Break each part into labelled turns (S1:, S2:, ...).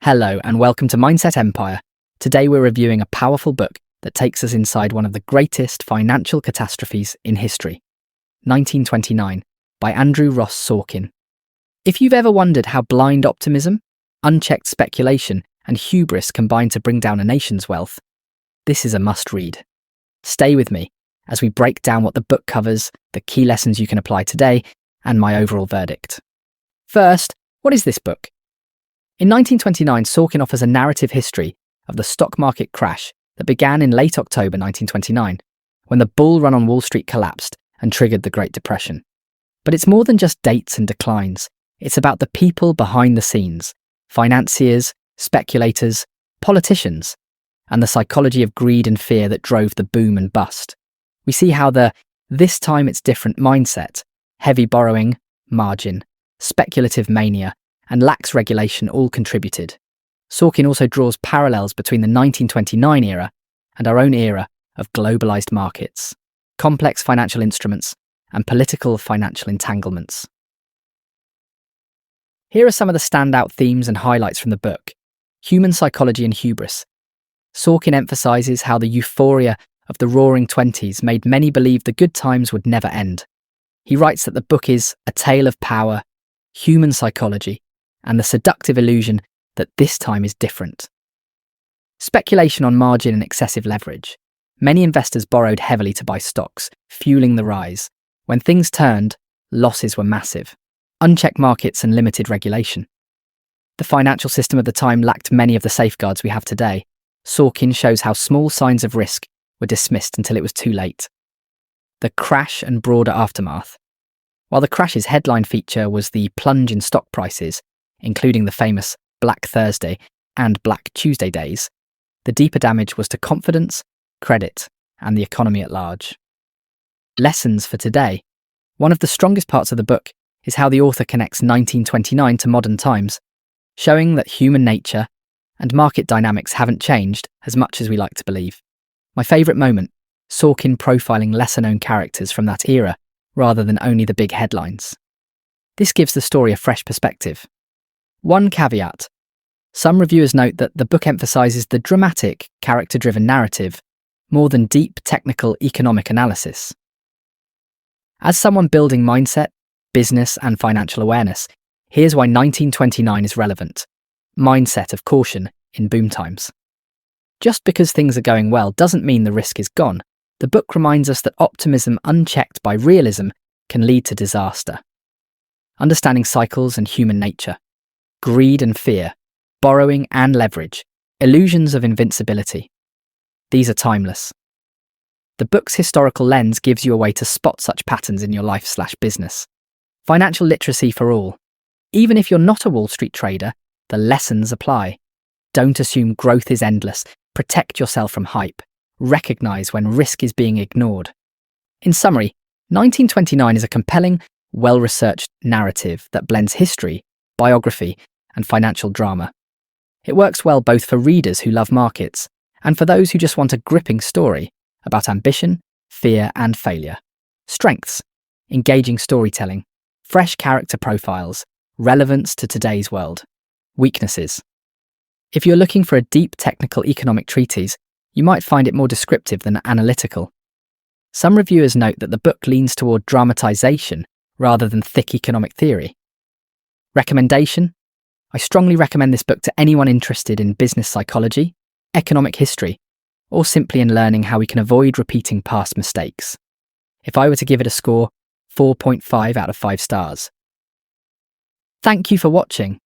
S1: Hello and welcome to Mindset Empire. Today we're reviewing a powerful book that takes us inside one of the greatest financial catastrophes in history, 1929, by Andrew Ross Sorkin. If you've ever wondered how blind optimism, unchecked speculation, and hubris combine to bring down a nation's wealth, this is a must-read. Stay with me as we break down what the book covers, the key lessons you can apply today, and my overall verdict. First, what is this book? In 1929, Sorkin offers a narrative history of the stock market crash that began in late October 1929, when the bull run on Wall Street collapsed and triggered the Great Depression. But it's more than just dates and declines. It's about the people behind the scenes, financiers, speculators, politicians, and the psychology of greed and fear that drove the boom and bust. We see how the "this time it's different" mindset, heavy borrowing, margin, speculative mania, and lax regulation all contributed. Sorkin also draws parallels between the 1929 era and our own era of globalized markets, complex financial instruments, and political financial entanglements. Here are some of the standout themes and highlights from the book. Human psychology and hubris. Sorkin emphasizes how the euphoria of the roaring 20s made many believe the good times would never end. He writes that the book is a tale of power, human psychology, and the seductive illusion that this time is different. Speculation on margin and excessive leverage. Many investors borrowed heavily to buy stocks, fueling the rise. When things turned, losses were massive. Unchecked markets and limited regulation. The financial system of the time lacked many of the safeguards we have today. Sorkin shows how small signs of risk were dismissed until it was too late. The crash and broader aftermath. While the crash's headline feature was the plunge in stock prices, including the famous Black Thursday and Black Tuesday days, the deeper damage was to confidence, credit, and the economy at large. Lessons for today. One of the strongest parts of the book is how the author connects 1929 to modern times, showing that human nature and market dynamics haven't changed as much as we like to believe. My favourite moment, Sorkin profiling lesser-known characters from that era rather than only the big headlines. This gives the story a fresh perspective. One caveat. Some reviewers note that the book emphasises the dramatic, character-driven narrative more than deep technical economic analysis. As someone building mindset, business and financial awareness, here's why 1929 is relevant. Mindset of caution in boom times. Just because things are going well doesn't mean the risk is gone. The book reminds us that optimism unchecked by realism can lead to disaster. Understanding cycles and human nature. Greed and fear, borrowing and leverage, illusions of invincibility. These are timeless. The book's historical lens gives you a way to spot such patterns in your life/business. Financial literacy for all. Even if you're not a Wall Street trader, the lessons apply. Don't assume growth is endless. Protect yourself from hype. Recognize when risk is being ignored. In summary, 1929 is a compelling, well-researched narrative that blends history, biography, and financial drama. It works well both for readers who love markets and for those who just want a gripping story about ambition, fear, and failure. Strengths: engaging storytelling, fresh character profiles, relevance to today's world. Weaknesses: if you're looking for a deep technical economic treatise, you might find it more descriptive than analytical. Some reviewers note that the book leans toward dramatization rather than thick economic theory. Recommendation: I strongly recommend this book to anyone interested in business psychology, economic history, or simply in learning how we can avoid repeating past mistakes. If I were to give it a score, 4.5 out of 5 stars. Thank you for watching.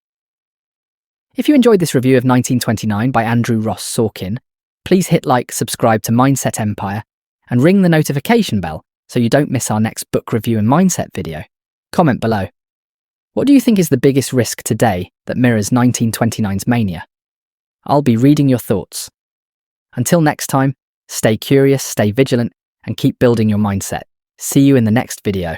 S1: If you enjoyed this review of 1929 by Andrew Ross Sorkin, please hit like, subscribe to Mindset Empire, and ring the notification bell so you don't miss our next book review and mindset video. Comment below. What do you think is the biggest risk today that mirrors 1929's mania? I'll be reading your thoughts. Until next time, stay curious, stay vigilant, and keep building your mindset. See you in the next video.